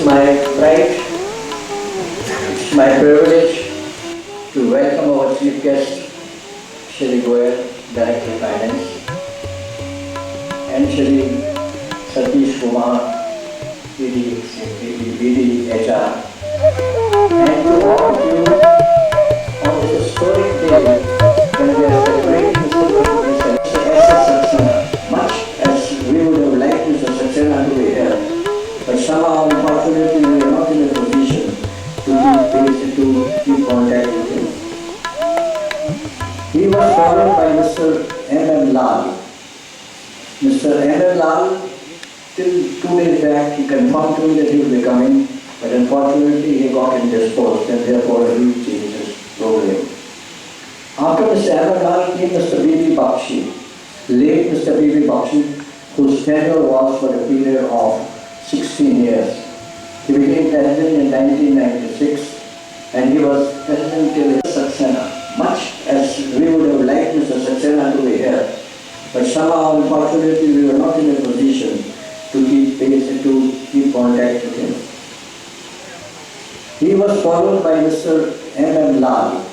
my pride, it's my privilege to welcome our chief guest, Shri Goyal, Director of Finance, and Shri Satish Kumar, JCBUDHIRAJA, and to all of you on this historic day when we are celebrating the celebration much as we would have liked Mr. Saxena to be here, but somehow, unfortunately, we are not in a position to keep contact with him. He was followed by Mr. M.M. Lal. Mr. M.M. Lal, till 2 days back, he confirmed to me that he will be coming, but unfortunately, he got indisposed and therefore he changed his program. After Mr. M.M. Lal came Mr. B.B. Bakshi, late Mr. B.B. Bakshi, whose tenure was for a period of 16 years. He became president in 1996 and he was president till Saxena. Much as we would have liked Mr. Saxena to be here, but somehow, unfortunately, we were not in a position to keep contact with him. He was followed by Mr. M.M. Lal.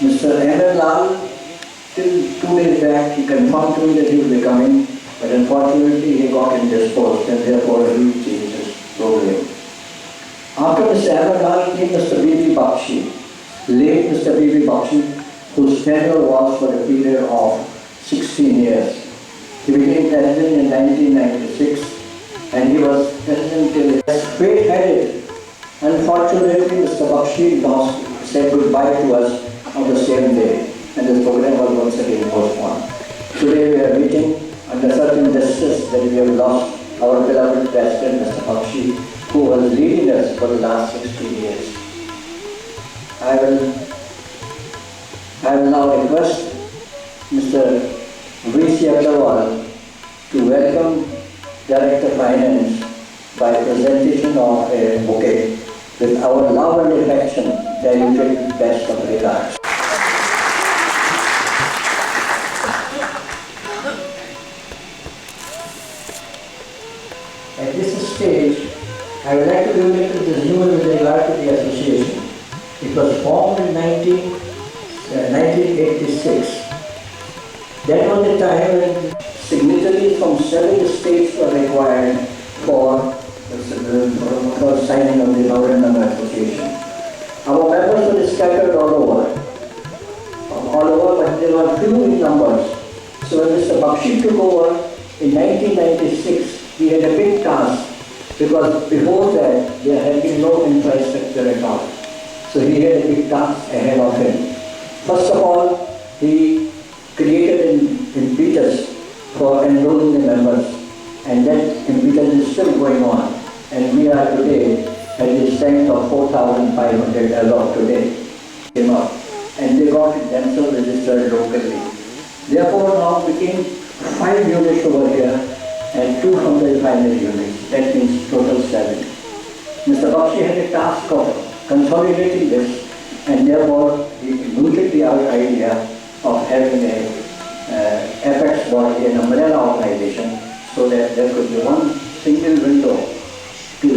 Mr. M.M. Lal, till 2 days back, he confirmed to me that he will be coming, but unfortunately, he got indisposed and therefore he changed his program. After Mr. M.M. Lal came Mr. B.B. Bakshi, late Mr. B.B. Bakshi, whose tenure was for a period of 16 years. He became president in 1996 and he was president till fate-headed. Unfortunately, Mr. Bakshi said goodbye to us on the same day and this program was once again postponed. Today we are meeting under such injustice that we have lost our beloved president, Mr. Bakshi, who was leading us for the last 16 years. I will now request Mr. V.C. Irowa to welcome Director of Finance by presentation of a bouquet with our love and affection diluted with best of regards. At this stage, I would like to relate to this news with regard to the association. It was formed in 1986. That was the time when signatories from 7 states were required for signing of the memorandum association. Our members were scattered all over, but there were few in numbers. So when Mr. Bakshi took over in 1996, he had a big task because before that there had been no infrastructure at all. So he had a big task ahead of him. First of all, he created an impetus for enrolling the members, and that impetus is still going on. And we are today at the strength of 4,500 as of today. Came up, and they got themselves registered locally. Therefore, now became 5 units over here and 2 from the refinery units. That means total 7. Mr. Bakshi had a task of consolidating this, and therefore he mooted the idea of having a apex body, an umbrella organization, so that there could be one single window to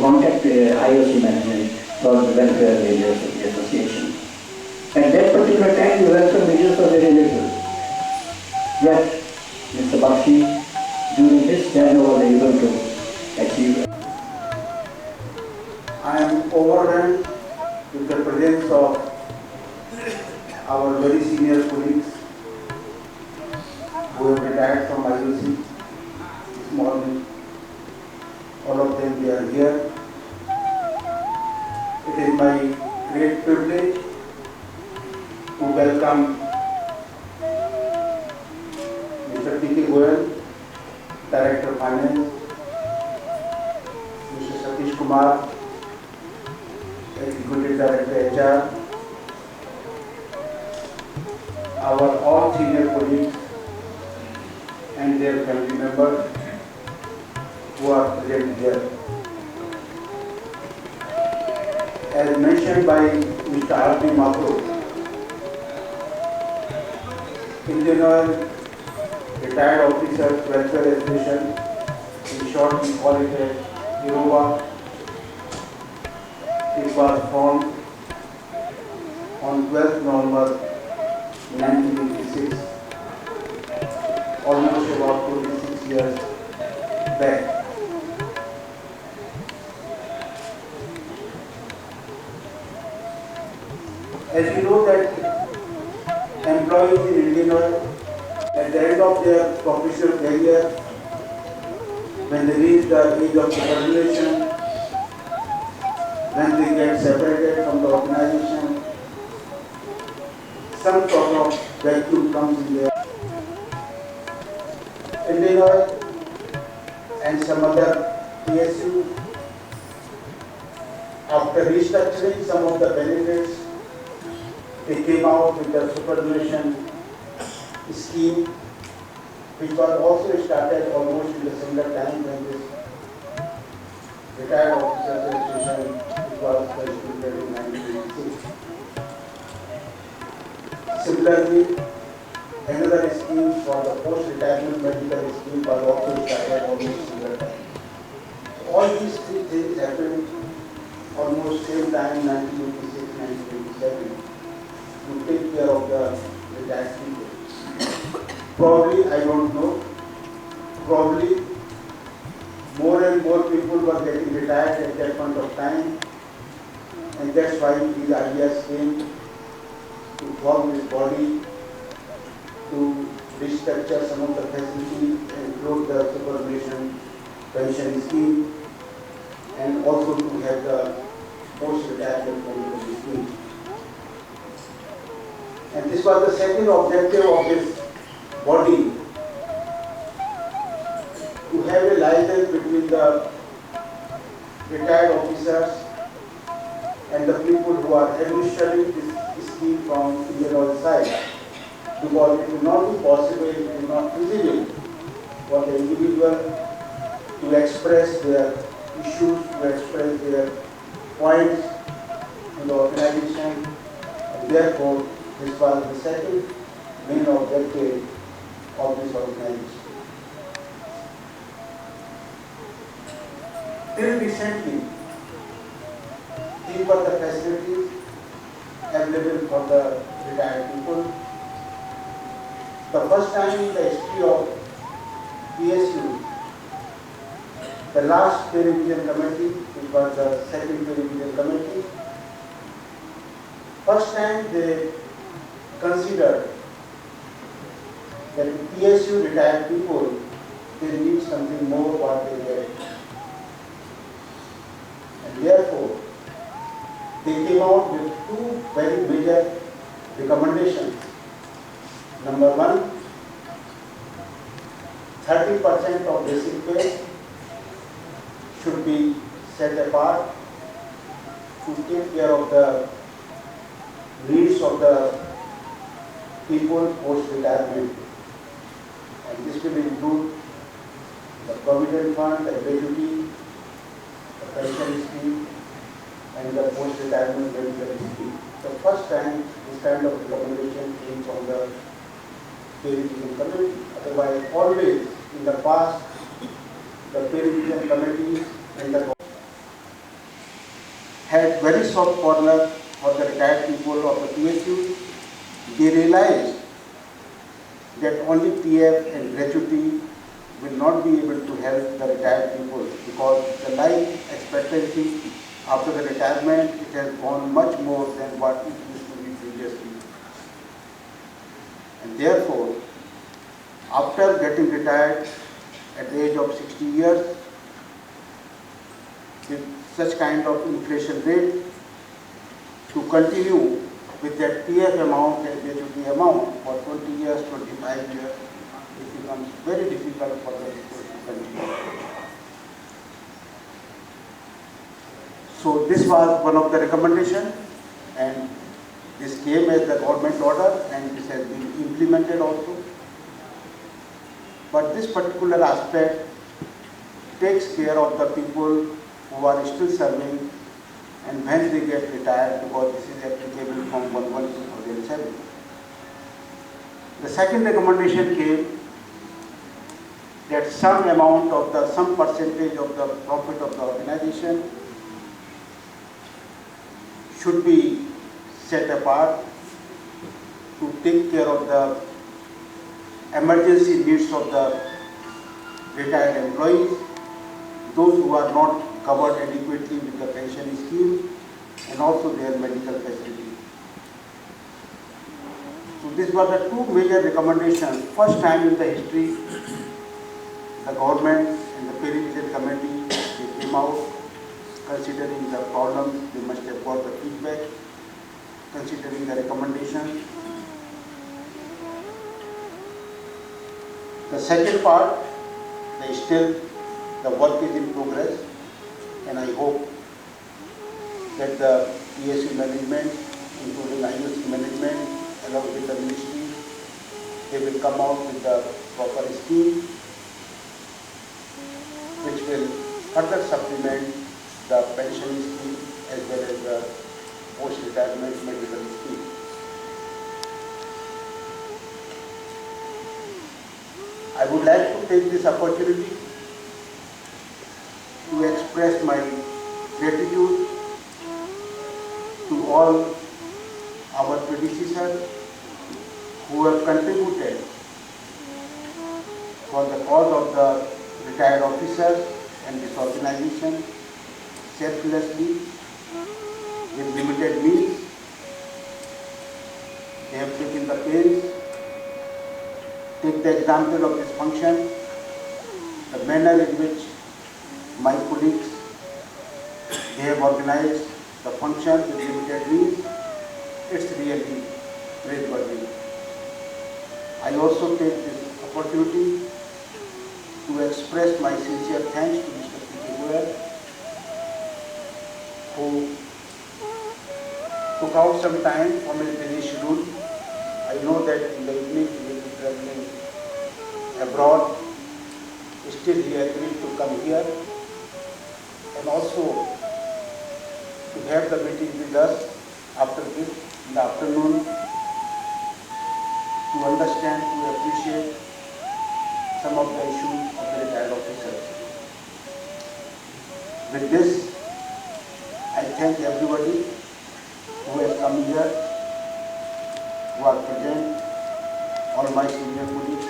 contact the IOC management for the welfare measures of the association. At that particular time, the welfare measures were very little. Yet, Mr. Bakshi, during his tenure, was able to achieve. I am overwhelmed with the presence of our very senior colleagues who have retired from IOC this morning. All of them, they are here. It is my great privilege to welcome Mr. P.K. Goyal, Director of Finance, Mr. Satish Kumar, Executive Director HR, our all senior colleagues and their family members who are present here. As mentioned by Mr. R.P. Makro, Indian Oil Retired Officers Welfare Association, in short we call it as Irowa. It was formed on 12th November 1986, almost about 26 years back. As you know that employees in Indian Oil, at the end of their professional career, when they reach the age of jubilation, when they get separated from the organization, some sort of vacuum comes in there. Indian Oil and some other PSU, after restructuring some of the benefits, they came out with the superannuation scheme, which was also started almost in the similar time when this retired officers association, which was instituted in 1986. Similarly, another scheme for the post-retirement medical scheme was also started almost similar time. So all these three things happened almost same time, 1986, 1987, to take care of the retired people. Probably, I don't know, probably more and more people were getting retired at that point of time, and that's why these ideas came to form this body, to restructure some of the facilities, include the superannuation pension scheme, and also to have the post-retirement medical scheme. And this was the second objective of this body, to have a license between the retired officers and the people who are administering this scheme from Indian Oil side, because it will not be possible, it will not feasible for the individual to express their issues, to express their points in the organization, and therefore this was the second main objective of this organization. Till recently, these were the facilities available for the retired people. The first time in the history of PSU, the last peer revision committee, which was the second peer revision committee, first time they considered that PSU retired people, they need something more what they get. And therefore, they came out with two very major recommendations. Number one, 30% of basic pay should be set apart to take care of the needs of the people post-retirement. And this will include the provident fund, the gratuity, the pension scheme, and the post-retirement medical scheme. The first time this kind of recommendation came from the peer revision committee. Otherwise, always in the past, the peer revision committee and the had very soft corner for the retired people of the PSU. They realized that only PF and gratuity will not be able to help the retired people, because the life expectancy after the retirement, it has gone much more than what it used to be previously. And therefore, after getting retired at the age of 60 years, with such kind of inflation rate, to continue with that PF amount and gratuity amount for 20 years, 25 years, it becomes very difficult for the people to continue. So this was one of the recommendations, and this came as the government order, and this has been implemented also. But this particular aspect takes care of the people who are still serving and when they get retired, because this is applicable from 1/1/2007. The second recommendation came that some amount of the, some percentage of the profit of the organization should be set apart to take care of the emergency needs of the retired employees, those who are not covered adequately with the pension scheme, and also their medical facility. So these were the two major recommendations. First time in the history, the government and the peer-revision committee, they came out considering the problems, they must have got the feedback, considering the recommendations. The second part, still the work is in progress, and I hope that the PSU management, including IOC management, along with the ministry, they will come out with the proper scheme which will further supplement the pension scheme as well as the post-retirement medical scheme. I would like to take this opportunity to express my gratitude to all our predecessors who have contributed for the cause of the retired officers and this organization selflessly with limited means. They have taken the pains. Take the example of this function, the manner in which my colleagues, they have organized the function with limited means. It's really praiseworthy. I also take this opportunity to express my sincere thanks to Mr. P.K. who took out some time from his busy schedule. I know that in the evening he will be traveling abroad. Still he agreed to come here and also to have the meeting with us after this in the afternoon to understand, to appreciate some of the issues of the retired officers. With this, I thank everybody who has come here, who are present, all my senior colleagues.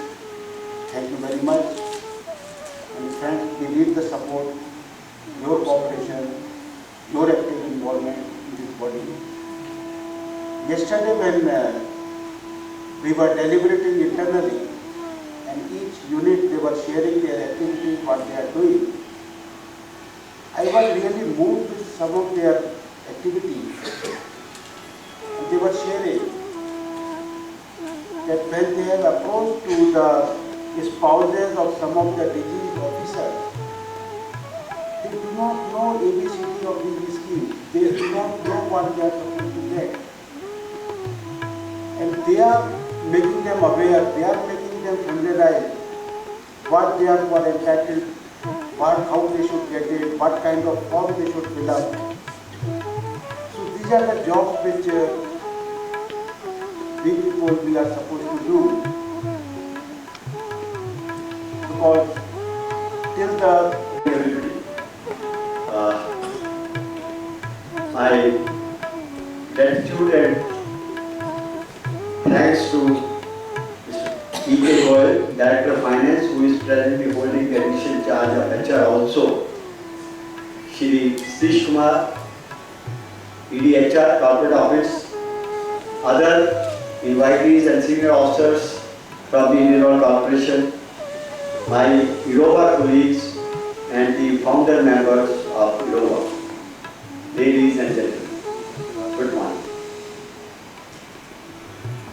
Thank you very much. And friends, we need the support, your cooperation, your active involvement in this body. Yesterday when we were deliberating internally and each unit they were sharing their activities, what they are doing, I was really moved with some of their activities. And they were sharing that when they have approached to the spouses of some of the diseased officers, they do not know ABCD of this scheme. They do not know what they are supposed to get. And they are making them aware, they are making them familiarize what they are entitled, how they should get it, what kind of form they should fill up. So these are the jobs which we people we are supposed to do. Because till the my gratitude and thanks to Mr. P.K. Goyal, Director of Finance, who is presently holding the additional charge of HR also. Shri Satish Kumar, EDHR, Corporate Office, other invitees and senior officers from the Indian Oil Corporation, my Irowa colleagues and the founder members of Irowa. Ladies and gentlemen, good morning.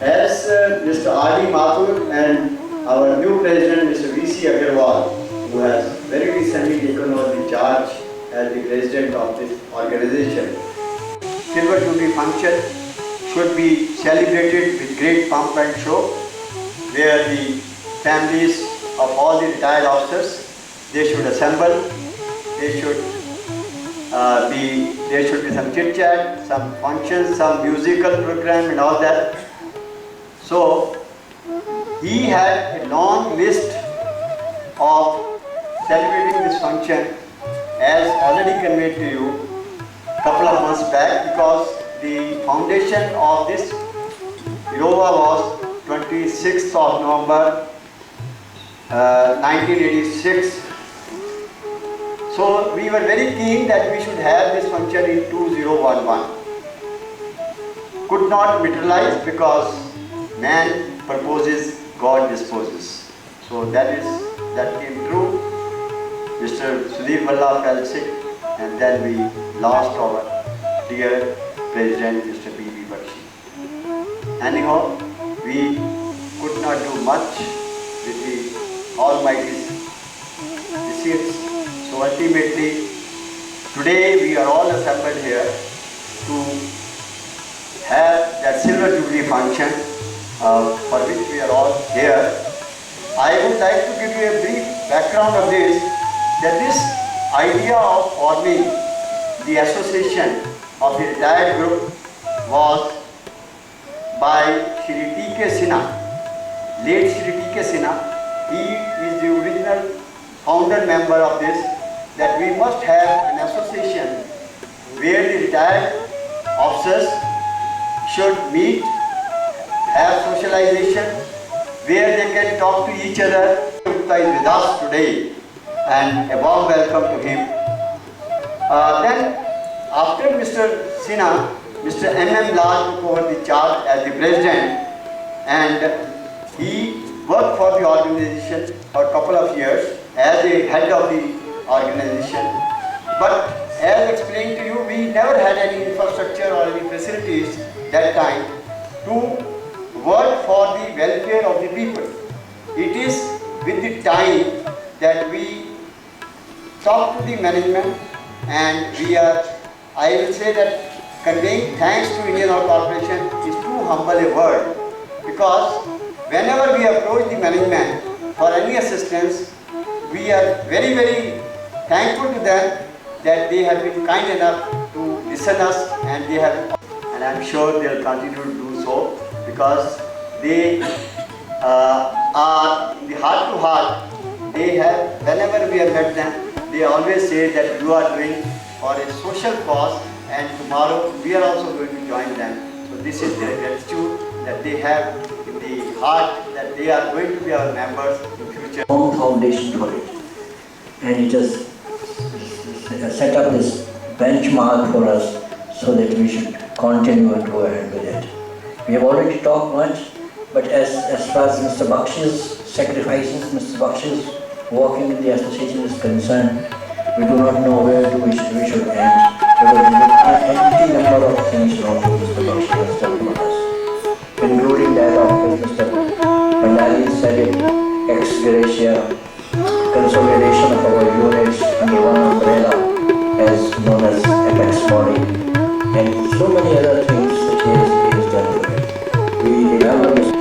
As Mr. R.D. Mathur and our new president, Mr. V.C. Agarwal, who has very recently taken over the charge as the president of this organization, Silver Jubilee function should be celebrated with great pomp and show, where the families of all the retired officers, they should assemble, there should be some chit chat, some functions, some musical program and all that. So he had a long list of celebrating this function as already conveyed to you a couple of months back, because the foundation of this Irowa was 26th of November 1986. So we were very keen that we should have this function in 2011. Could not materialize because man proposes, God disposes. So that came true. Mr. Sudhir Bhalla fell sick, and then we lost our dear President, Mr. B.B. Bakshi. Anyhow, we could not do much with the Almighty's deceits. So ultimately, today we are all assembled here to have that Silver Jubilee function for which we are all here. I would like to give you a brief background of this, that this idea of forming the association of the retired group was by Shri T.K. Sinha, late Shri T.K. Sinha. He is the original founder member of this, that we must have an association where the retired officers should meet, have socialization, where they can talk to each other. Gupta is with us today, and a warm welcome to him. Then, after Mr. Sinha, Mr. M.M. Lal took over the charge as the president, and he worked for the organization for a couple of years as the head of the organization. But as explained to you, we never had any infrastructure or any facilities that time to work for the welfare of the people. It is with the time that we talk to the management, and we are, I will say that conveying thanks to Indian Oil Corporation is too humble a word, because whenever we approach the management for any assistance, we are very, very thankful to them that they have been kind enough to listen us, and they have, and I am sure they will continue to do so, because they are in the heart to heart. They have, whenever we have met them, they always say that you are doing for a social cause, and tomorrow we are also going to join them. So this is their gratitude that they have in the heart, that they are going to be our members in future. Own foundation for it, and it has set up this benchmark for us so that we should continue and go ahead with it. We have already talked much, but as far as Mr. Bakshi's sacrifices, Mr. Bakshi's working in the association is concerned, we do not know where we should end. Because an empty number of things wrong Mr. Bakshi has done for us, including that of Mr. Mandali said it, ex gratia, consolidation of our units under one umbrella as known as apex body, and so many other things that he has done for it. We remember Mr.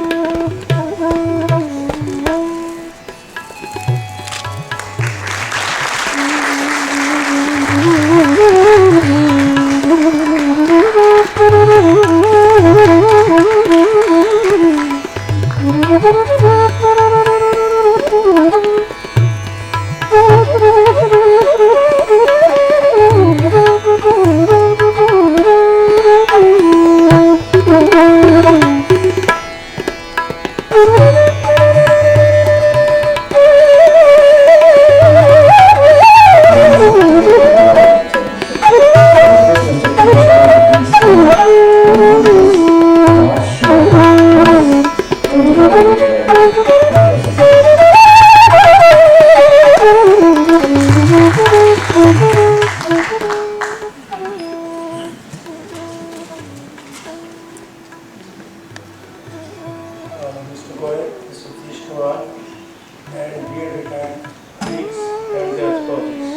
and dear retired colleagues and their spouses.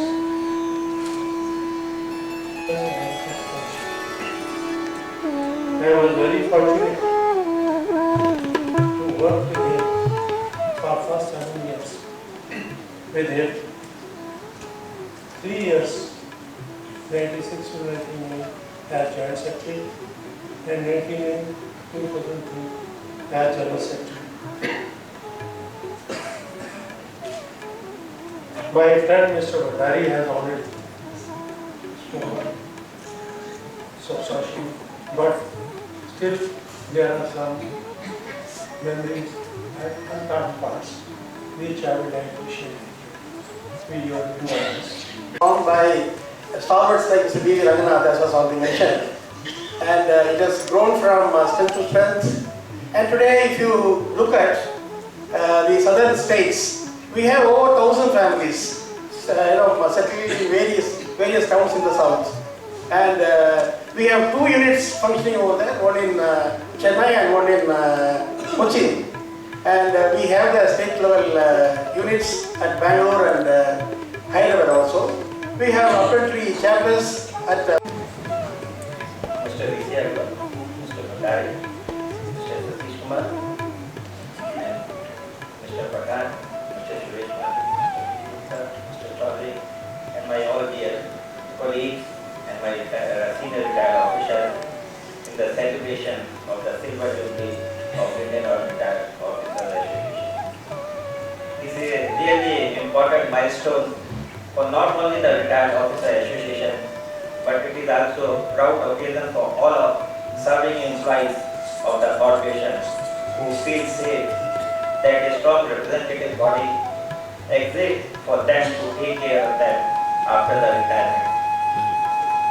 I was very fortunate to work with him for first 7 years. With him, 3 years, 96 to 99 as Joint Secretary and 99 2003 as General Secretary. My friend Mr. Bhandari has already spoken substantially, but still there are some memories and unthought parts which I would like to share with your viewers. Formed by stalwarts like Mr. B. Ranganath, as was already mentioned, and it has grown from strength to strength. And today, if you look at the southern states, we have over 1,000 families, settled in various towns in the south. And we have 2 units functioning over there, one in Chennai and one in Cochin. And we have the state level units at Bangalore and Hyderabad also. We have apparently chapters at Mr. Irowa, Mr. Bhandari, Mr. Satish Kumar, and Mr. Pathan, Mr. Suresh Kumar, Mr. Chaudhary, and my all dear colleagues and my senior retired officers in the celebration of the Silver Jubilee of Indian Retired Officers Association. This is a really important milestone for not only the Retired Officer Association, but it is also a proud occasion for all of serving employees of the corporation who feel safe that a strong representative body exists for them to take care of them after the retirement.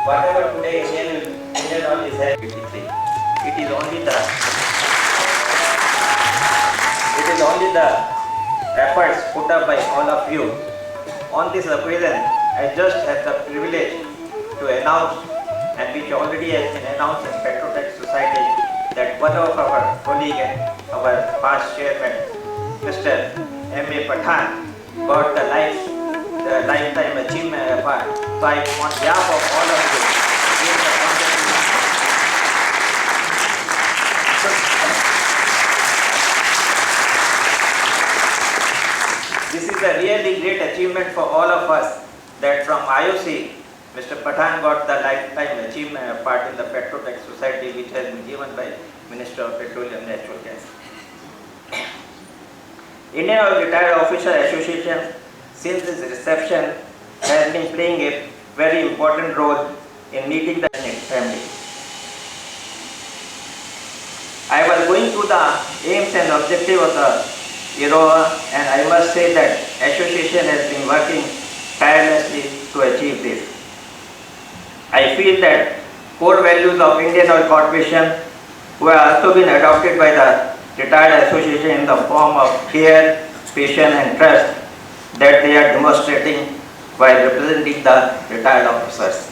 Whatever today Indian Oil is at 53, it is only the efforts put up by all of you. On this occasion, I just had the privilege to announce, and which already has been announced in Petrotech Society, that one of our colleague and our past chairman, Mr. M.A. Pathan, got the lifetime achievement award. So I, on behalf of all of you, give the congratulations. This is a really great achievement for all of us, that from IOC, Mr. Pathan got the lifetime achievement award in the Petrotech Society, which has been given by Minister of Petroleum and Natural Gas. Indian Oil Retired Officer Association, since its reception, has been playing a very important role in meeting the family. I was going through the aims and objectives of the Irowa, and I must say that association has been working tirelessly to achieve this. I feel that core values of Indian Oil Corporation, who have also been adopted by the Retired Association in the form of care, patience and trust that they are demonstrating while representing the retired officers.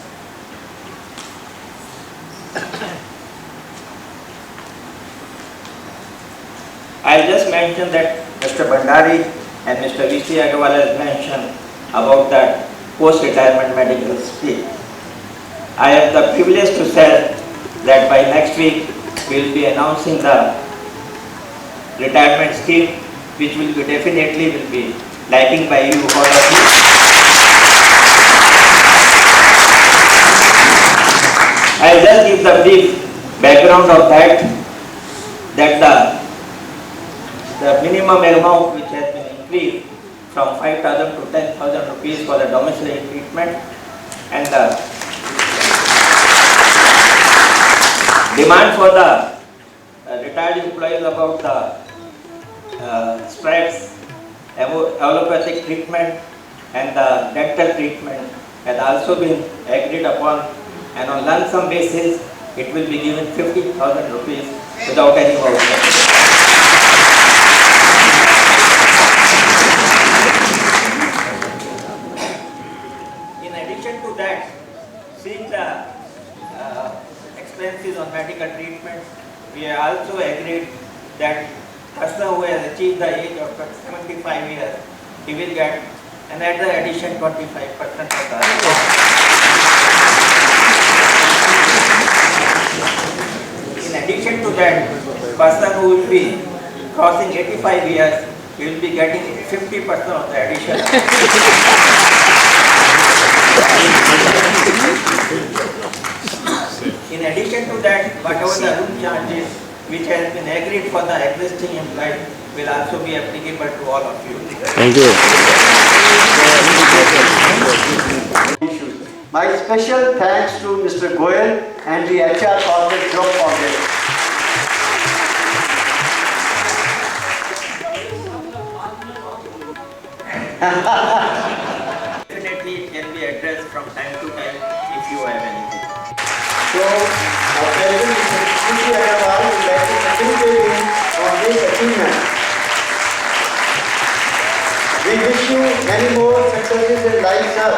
I just mentioned that Mr. Bhandari and Mr. V.C. Agarwal has mentioned about that post-retirement medical scheme. I have the privilege to say that by next week we will be announcing the retirement scheme, which will be definitely liking by you, all of you. I'll just give the brief background of that the minimum amount which has been increased from 5,000 to 10,000 rupees for the domiciliary treatment, and the demand for the retired employees about the stripes, allopathic treatment and the dental treatment has also been agreed upon, and on lump sum basis it will be given 50,000 rupees without any voucher. In addition to that, seeing the expenses on medical treatment, we have also agreed that person who has achieved the age of 75 years, he will get another addition 25% of the. In addition to that, person who will be crossing 85 years, he will be getting 50% of the addition. In addition to that, whatever the room charges which has been agreed for the existing employees, will also be applicable to all of you. Thank you. My special thanks to Mr. Goyal and the HR Corporate Job Foundation. Definitely it can be addressed from time to time if you have anything. So, our President Mr. Irowa would like to congratulate him on this achievement. We wish you many more successes in life, sir.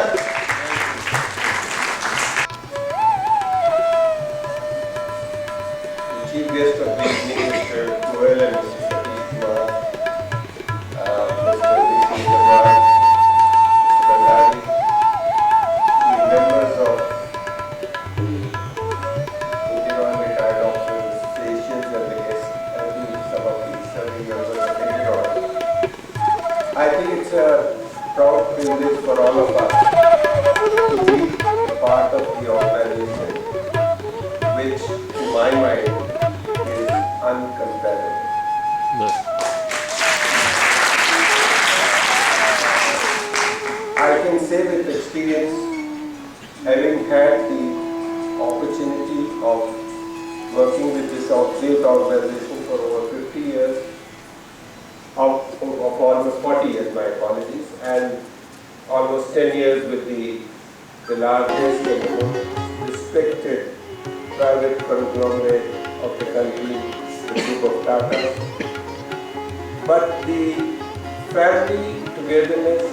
The chief guest of the evening, Mr. Goyal and Mr. Satish Kumar, Mr. VC Jawad, Mr. Bandari, the members of Indian retired officers associations and the guests, and some of the serving members of Indian. I think it's a proud privilege for all of us to be a part of the organization, which, to my mind, is uncomparable. I can say with experience, having had the opportunity of working with this youth organization for over 50 years, of almost 40 years, my apologies, and almost 10 years with the largest and most respected private conglomerate of the country, the group of Tata. But the family togetherness,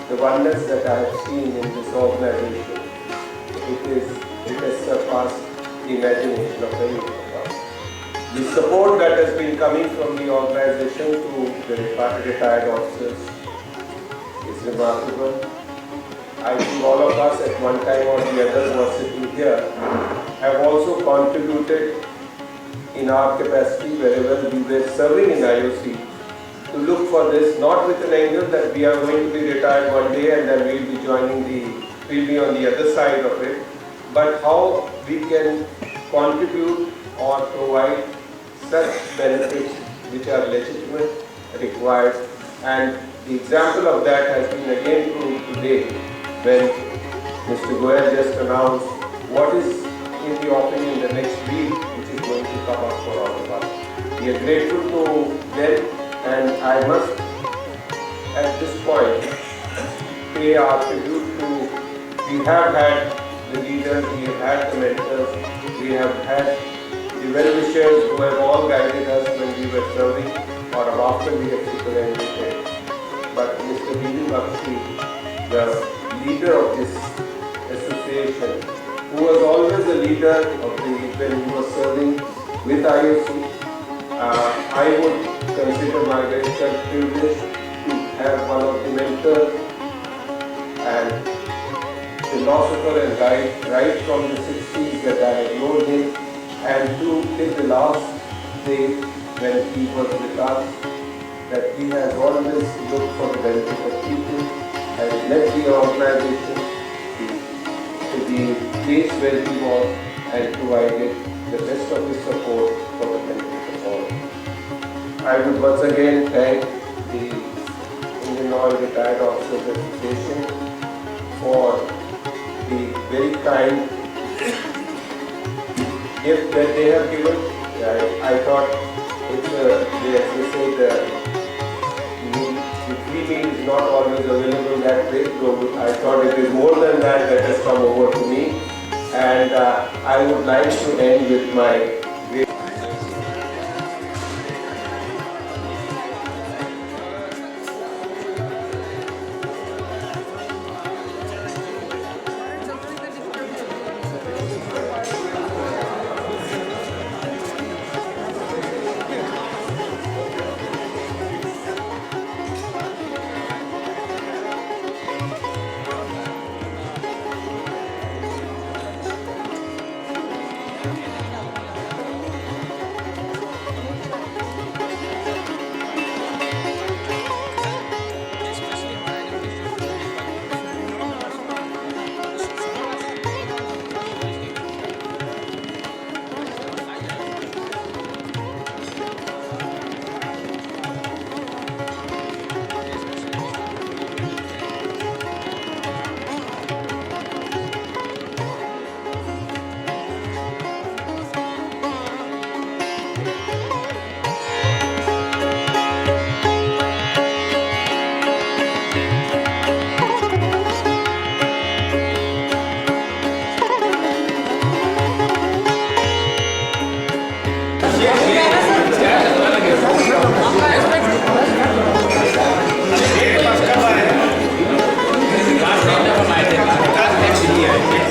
the oneness that I have seen in this organization, it has surpassed the imagination of any of us. The support that has been coming from the organization to the retired officers is remarkable. I think all of us at one time or the other who are sitting here have also contributed in our capacity wherever we were serving in IOC to look for this, not with an angle that we are going to be retired one day and then we'll be on the other side of it, but how we can contribute or provide such benefits which are legitimate, required, and the example of that has been again proved today when Mr. Goyal just announced what is in the offing in the next week, which is going to come up for all of us. We are grateful to them, and I must at this point pay our tribute to, we have had the leaders, we have had the mentors, we have had the well-wishers who have all guided us when we were serving or after we have superannuated. But Mr. Jubilee, the leader of this association, who was always the leader of when he was serving with IOC, I would consider my very self-privilege to have one of the mentors and philosopher and guide right from the 60s that I have known him, and to till the last day when he was with us, that he has always looked for the benefit of people and led the organization to the place where he was and provided the best of his support for the benefit of all. I would once again thank the Indian Oil Retired Officers Association for the very kind gift that they have given. I thought it's as they say, the free meal is not always available that way. So I thought it is more than that has come over to me. And I would like to end with my Last night of my